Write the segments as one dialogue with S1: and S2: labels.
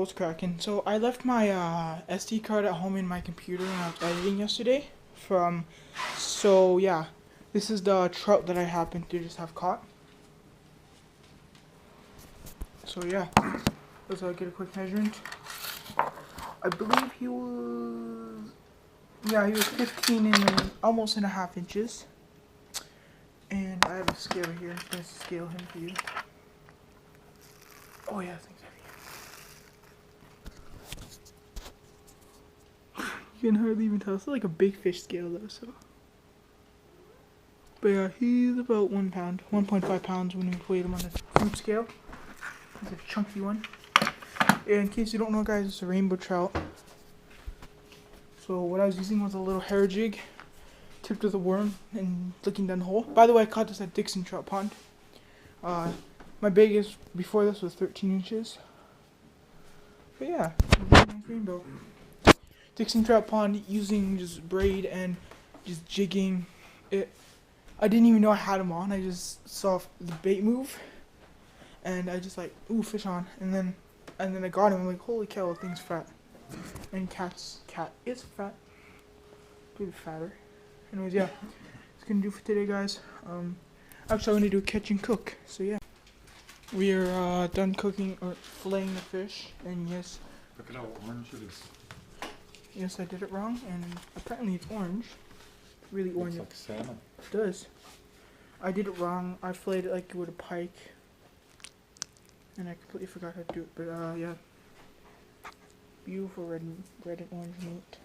S1: what's cracking? So I left my SD card at home in my computer when I was editing yesterday. So yeah, this is the trout that I happened to just have caught. So yeah, let's get a quick measurement. I believe he was 15 and almost and a half inches. And I have a scale here. I'm going to scale him for you. Oh yeah, things heavy. You can hardly even tell. It's like a big fish scale though, so. But yeah, he's about 1 pound, 1.5 pounds when we weighed him on the fruit scale. He's a chunky one. And in case you don't know, guys, it's a rainbow trout. So what I was using was a little hair jig, tipped with a worm, and looking down the hole. By the way, I caught this at Dickson trout pond. My biggest before this was 13 inches. But yeah, nice rainbow. Dickson trout pond, using just braid and just jigging it. I didn't even know I had him on. I just saw the bait move, and I just like, ooh, fish on. And then I got him. I'm like, holy cow, the thing's fat. And cat is fat, a bit fatter. Anyways, yeah, that's gonna do for today, guys. Actually, I'm gonna do a catch and cook. So yeah, we are done cooking or filleting the fish, and yes.
S2: Look at how orange it is.
S1: Yes, I did it wrong, and apparently it's orange. Really orange.
S2: Looks like salmon.
S1: It does. I did it wrong. I filleted it like with a pike, and I completely forgot how to do it. But yeah, beautiful red and orange meat.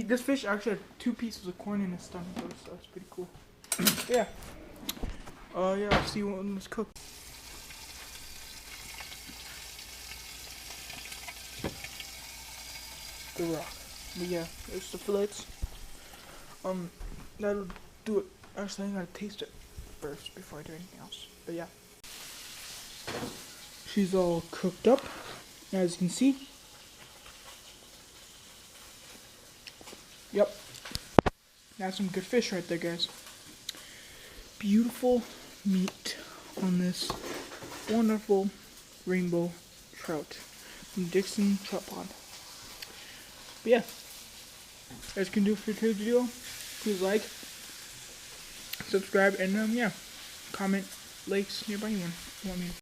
S1: This fish actually had 2 pieces of corn in his stomach, though, so that's pretty cool. Yeah. Yeah. I'll see you when it's cooked. The rock. But yeah, there's the fillets. That'll do it. Actually, I gotta taste it first before I do anything else. But yeah, she's all cooked up, as you can see. Yep, that's some good fish right there, guys. Beautiful meat on this wonderful rainbow trout from Dickson Trout Pond. But yeah, that's gonna do it for today's video. Please like, subscribe, and yeah, comment, likes nearby anyone you want me to.